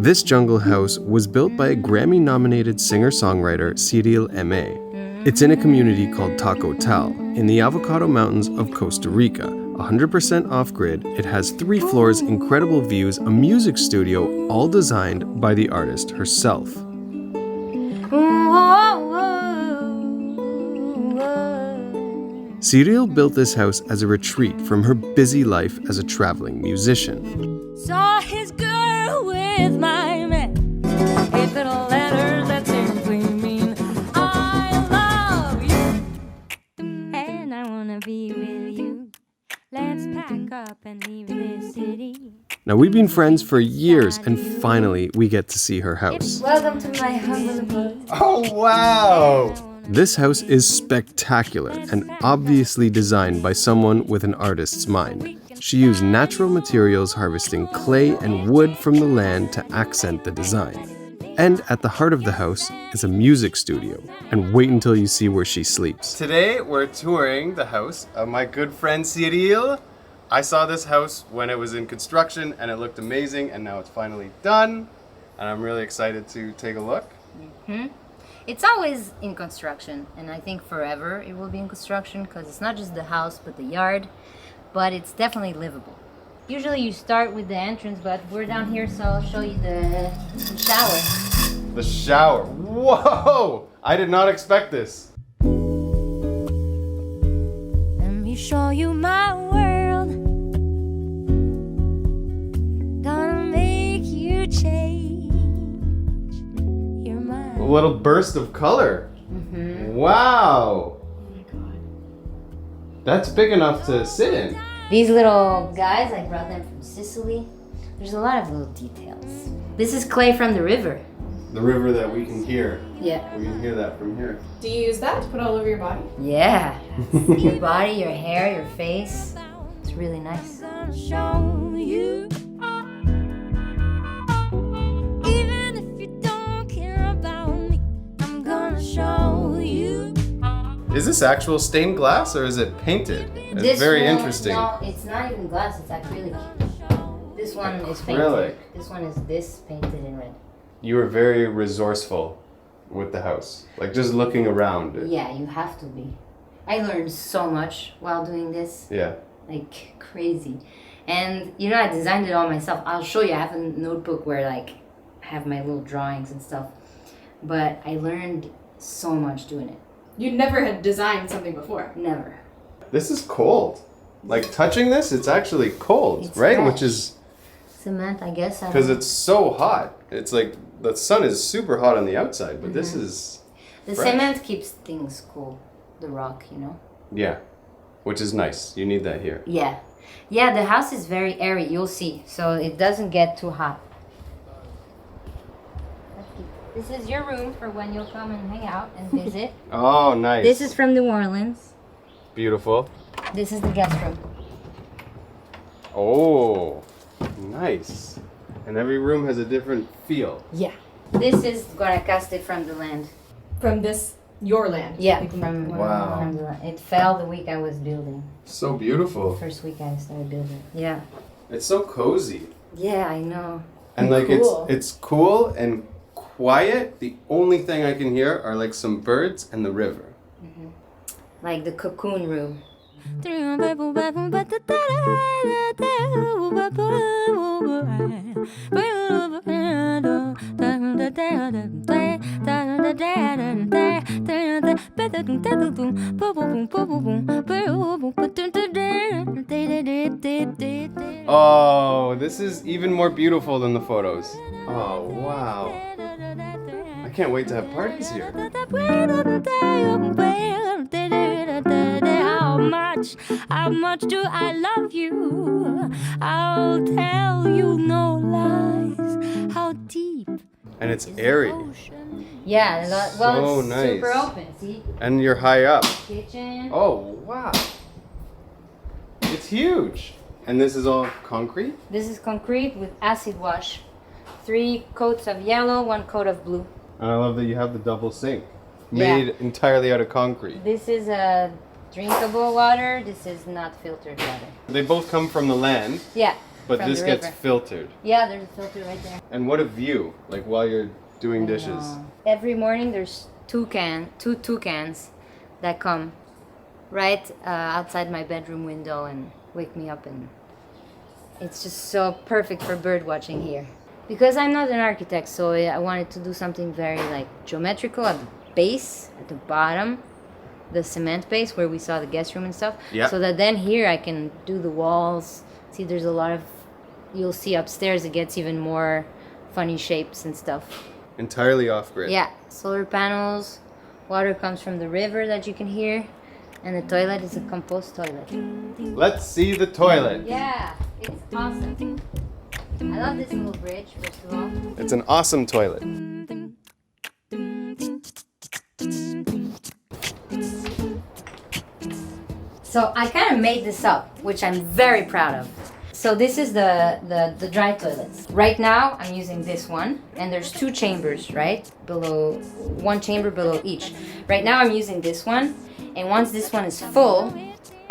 This jungle house was built by a Grammy-nominated singer-songwriter Cyrille Aimée. It's in a community called Tacotal in the Avocado Mountains of Costa Rica. 100% off-grid, it has 3 floors, incredible views, a music studio, all designed by the artist herself. Cyrille built this house as a retreat from her busy life as a traveling musician. Saw his girl with my man. 8 little letters that simply mean I love you. And I wanna be with you. Let's pack up and leave this city. Now, we've been friends for years, and finally we get to see her house. Welcome to my humble abode. Oh, wow! This house is spectacular and obviously designed by someone with an artist's mind. She used natural materials, harvesting clay and wood from the land to accent the design. And at the heart of the house is a music studio. And wait until you see where she sleeps. Today we're touring the house of my good friend Cyrille. I saw this house when it was in construction and it looked amazing, and now it's finally done. And I'm really excited to take a look. Mm-hmm. It's always in construction, and I think forever it will be in construction because it's not just the house but the yard, but it's definitely livable. Usually you start with the entrance, but we're down here, so I'll show you the shower. The shower. Whoa! I did not expect this. Let me show you my world. Gonna make you change your mind. A little burst of color. Mm-hmm. Wow. Oh my God. That's big enough to sit in. These little guys, I brought them from Sicily. There's a lot of little details. This is clay from the river. The river that we can hear. Yeah. We can hear that from here. Do you use that to put all over your body? Yeah. Your body, your hair, your face. It's really nice. Gonna show you. Even if you don't care about me, I'm gonna show you. Is this actual stained glass or is it painted? It's This very one- interesting. No, it's not even glass, it's acrylic. This one is painted. Acrylic. This one is this painted in red. You were very resourceful with the house. Like just looking around. Yeah, you have to be. I learned so much while doing this. Yeah. Like crazy. And you know, I designed it all myself. I'll show you. I have a notebook where like I have my little drawings and stuff. But I learned so much doing it. You never had designed something before. Never. This is cold. Like touching this, it's actually cold, It's right? fresh. Which is Cement, I guess. because it's so hot. It's like the sun is super hot on the outside, but this is the fresh. cement keeps things cool. The rock, you know. Yeah, which is nice. You need that here. Yeah. Yeah, the house is very airy, you'll see. So it doesn't get too hot. This is your room for when you'll come and hang out and visit. Oh, nice. This is from New Orleans. beautiful. This is the guest room. Oh, nice. And every room has a different feel. Yeah. This is Guanacaste from the land. From this, your land. Yeah, Like, from Wow. the land. It fell the week I was building. So beautiful. First week I started building. Yeah. It's so cozy. Yeah, I know. And like Cool. it's cool and quiet. The only thing I can hear are like some birds and the river. Like the cocoon room. Oh, this is even more beautiful than the photos. Oh, wow. I can't wait to have parties here. How much do I love you? I'll tell you no lies. How deep And it's airy. ocean? Yeah, well, So it's nice. super open. See? And you're high up. Kitchen. Oh, wow. It's huge. And this is all concrete? This is concrete with acid wash. 3 coats of yellow, 1 coat of blue. And I love that you have the double sink. Yeah. Made entirely out of concrete. This is drinkable water. This is not filtered water. They both come from the land, Yeah. But from this the gets river. filtered. Yeah, there's a filter right there. And what a view, like while you're doing dishes. Every morning there's two toucans that come right outside my bedroom window and wake me up, and it's just so perfect for bird watching here. Because I'm not an architect, so I wanted to do something very like geometrical at the base, at the bottom, the cement base where we saw the guest room and stuff. Yeah. So that then here I can do the walls. See, there's a lot of, you'll see upstairs it gets even more funny shapes and stuff. Entirely off grid. Yeah, solar panels, water comes from the river that you can hear, and the toilet is a compost toilet. Let's see the toilet. Yeah, it's awesome. I love this little bridge, first of all. It's an awesome toilet. So I kind of made this up, which I'm very proud of. So this is the dry toilets. Right now I'm using this one, and there's two chambers, right? Below, one chamber below each. Right now I'm using this one, and once this one is full,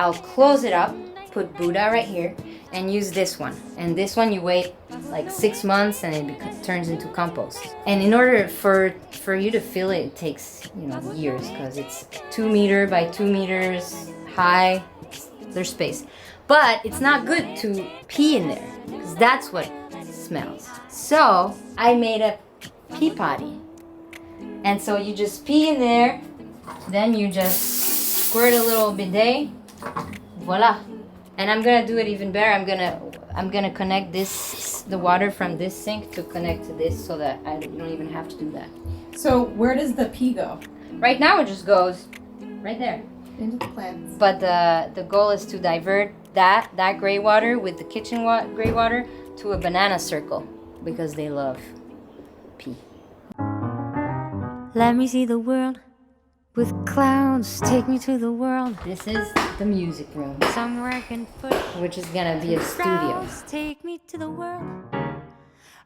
I'll close it up, put Buddha right here, and use this one. And this one you wait like 6 months and it turns into compost. And in order for you to fill it, it takes, you know, years, because it's 2 meter by 2 meters high. There's space. But it's not good to pee in there, because that's what smells. So I made a pee potty. And so you just pee in there, then you just squirt a little bidet, voila. And I'm gonna do it even better. I'm gonna connect the water from this sink to connect to this, so that you don't even have to do that. So where does the pee go? Right now it just goes right there. Into the plants. But the goal is to divert that gray water with the kitchen gray water to a banana circle, because they love pee. Let me see the world with clouds. Take me to the world. This is the music room, somewhere I can put, which is gonna be a studio. Take me to the world,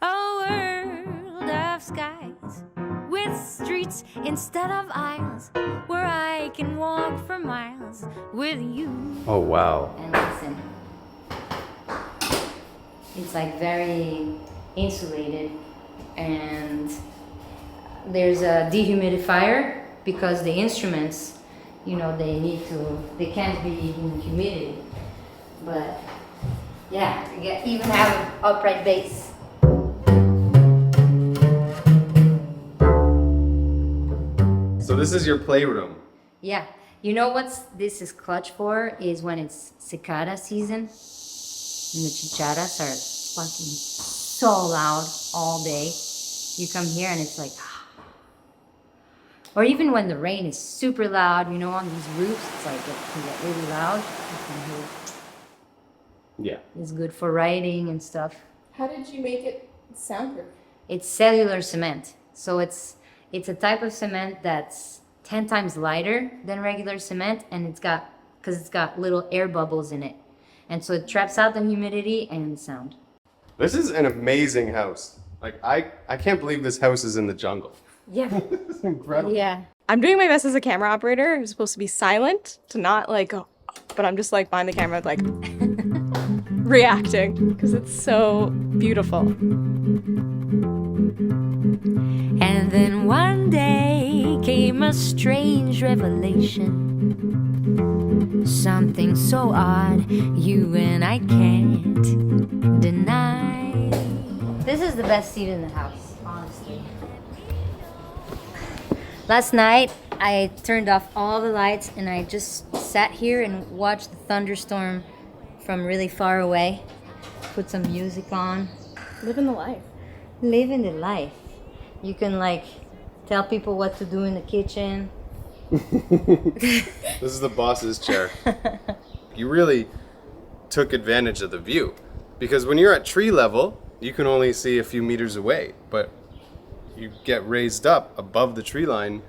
a world of skies with streets instead of aisles, where I can walk for miles with you. Oh, wow. And listen, it's like very insulated, and there's a dehumidifier, because the instruments, you know, they can't be in humidity. But yeah, you even have an upright bass. So this is your playroom. Yeah, you know this is clutch for, is when it's cicada season, and the chicharras are fucking so loud all day. You come here and it's like, or even when the rain is super loud, you know, on these roofs, it's like it can get really loud. You can hear. Yeah. It's good for writing and stuff. How did you make it soundproof? It's cellular cement, so it's a type of cement that's 10 times lighter than regular cement, and it's got little air bubbles in it, and so it traps out the humidity and the sound. This is an amazing house. Like, I can't believe this house is in the jungle. Yeah. This is incredible. Yeah. I'm doing my best as a camera operator. I'm supposed to be silent, to not like go, but I'm just like behind the camera like reacting, because it's so beautiful. And then one day came a strange revelation. Something so odd you and I can't deny. This is the best seat in the house, honestly. Last night, I turned off all the lights and I just sat here and watched the thunderstorm from really far away. Put some music on. Living the life. Living the life. You can like tell people what to do in the kitchen. This is the boss's chair. You really took advantage of the view, because when you're at tree level, you can only see a few meters away, but you get raised up above the tree line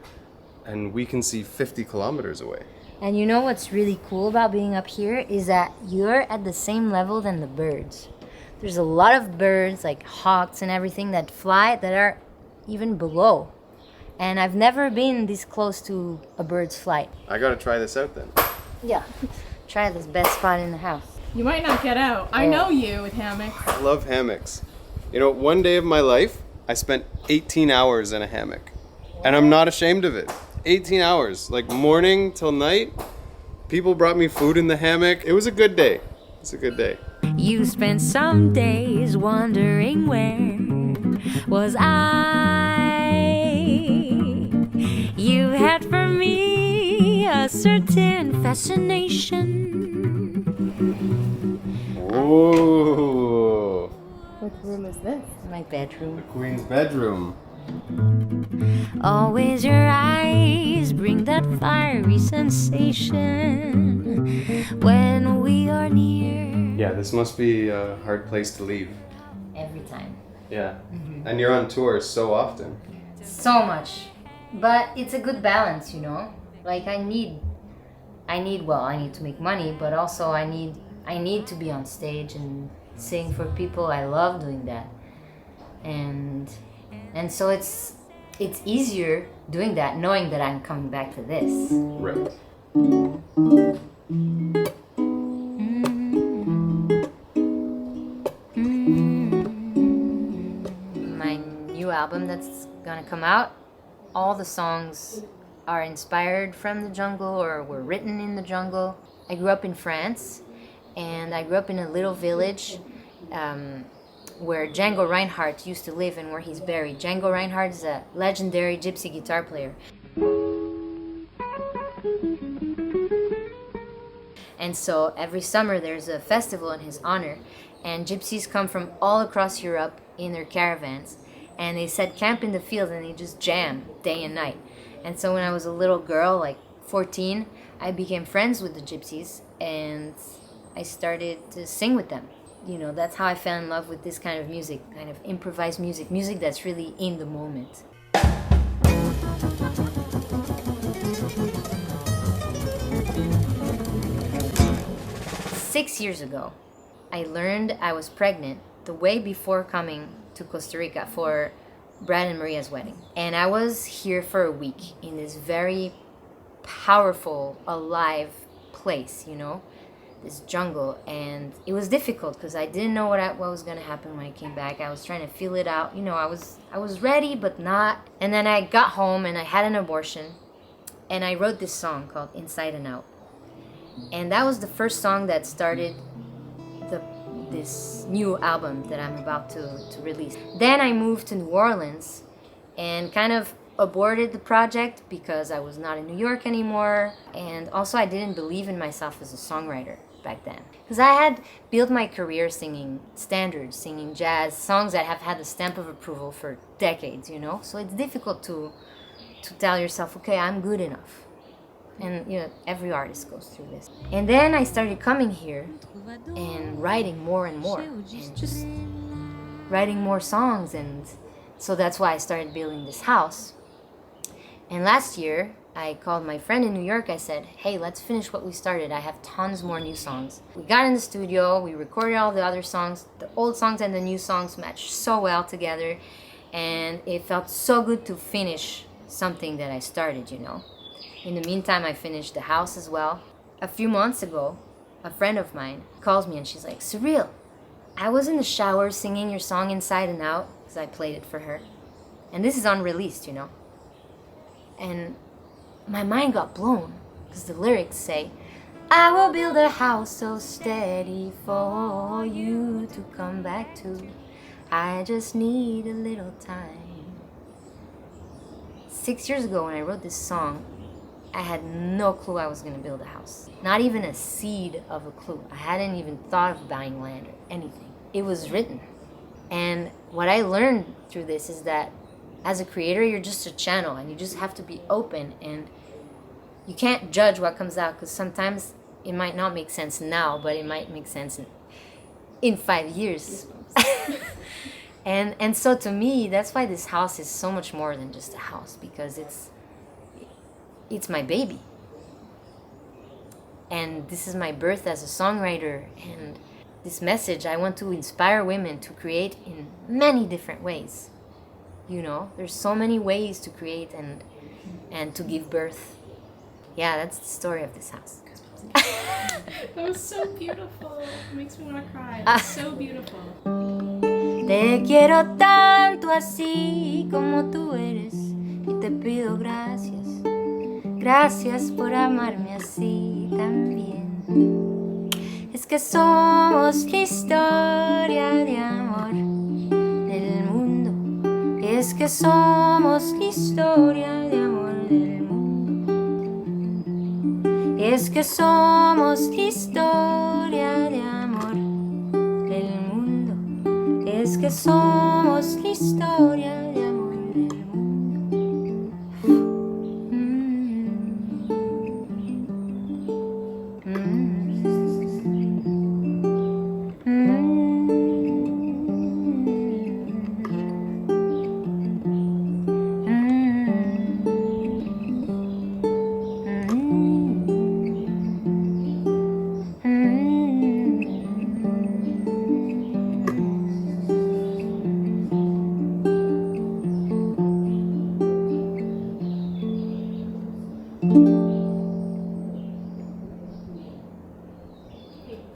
and we can see 50 kilometers away. And you know what's really cool about being up here is that you're at the same level than the birds. There's a lot of birds, like hawks and everything, that fly that are even below. And I've never been this close to a bird's flight. I gotta try this out then. Yeah. Try this best spot in the house. You might not get out. I know you with hammocks. I love hammocks. You know, one day of my life, I spent 18 hours in a hammock. And I'm not ashamed of it. 18 hours, like morning till night. People brought me food in the hammock. It was a good day. It's a good day. You spent some days wondering where was I. You had for me a certain fascination. Ooh. What room is this? My bedroom. Queen's bedroom. Always your eyes bring that fiery sensation when we are near. Yeah, this must be a hard place to leave. Every time. Yeah. And you're on tour so often. So much. But it's a good balance, you know? Like I need to make money, but also I need to be on stage and sing for people. I love doing that. And so it's easier doing that, knowing that I'm coming back to this. Right. My new album that's gonna come out, all the songs are inspired from the jungle or were written in the jungle. I grew up in France, and I grew up in a little village where Django Reinhardt used to live and where he's buried. Django Reinhardt is a legendary gypsy guitar player. And so every summer there's a festival in his honor, and gypsies come from all across Europe in their caravans, and they set camp in the field and they just jam day and night. And so when I was a little girl, like 14, I became friends with the gypsies and I started to sing with them. You know, that's how I fell in love with this kind of music, kind of improvised music, music that's really in the moment. 6 years ago, I learned I was pregnant the way before coming to Costa Rica for Brad and Maria's wedding. And I was here for a week in this very powerful, alive place, you know, this jungle. And it was difficult because I didn't know what was going to happen when I came back. I was trying to feel it out. You know, I was ready, but not. And then I got home and I had an abortion. And I wrote this song called Inside and Out. And that was the first song that started this new album that I'm about to release. Then I moved to New Orleans and kind of aborted the project because I was not in New York anymore. And also I didn't believe in myself as a songwriter back then. Because I had built my career singing standards, singing jazz, songs that have had the stamp of approval for decades, you know? So it's difficult to tell yourself, okay, I'm good enough. And, you know, every artist goes through this. And then I started coming here and writing more and more. And just writing more songs. And so that's why I started building this house. And last year, I called my friend in New York. I said, hey, let's finish what we started. I have tons more new songs. We got in the studio. We recorded all the other songs. The old songs and the new songs matched so well together. And it felt so good to finish something that I started, you know. In the meantime, I finished the house as well. A few months ago, a friend of mine calls me and she's like, Cyrille, I was in the shower singing your song Inside and Out, because I played it for her. And this is unreleased, you know. And my mind got blown, because the lyrics say, I will build a house so steady for you to come back to. I just need a little time. 6 years ago when I wrote this song, I had no clue I was going to build a house. Not even a seed of a clue. I hadn't even thought of buying land or anything. It was written. And what I learned through this is that as a creator, you're just a channel and you just have to be open, and you can't judge what comes out, because sometimes it might not make sense now, but it might make sense in 5 years. And so to me, that's why this house is so much more than just a house, because it's my baby. And this is my birth as a songwriter, and this message, I want to inspire women to create in many different ways. You know, there's so many ways to create and to give birth. Yeah, that's the story of this house. That was so beautiful. It makes me want to cry. It was so beautiful. Te quiero tanto así como tú eres y te pido gracias, gracias por amarme así también. Es que somos la historia de amor del mundo. Es que somos la historia de amor del mundo. Es que somos la historia de amor del mundo. Es que somos la historia de amor del mundo.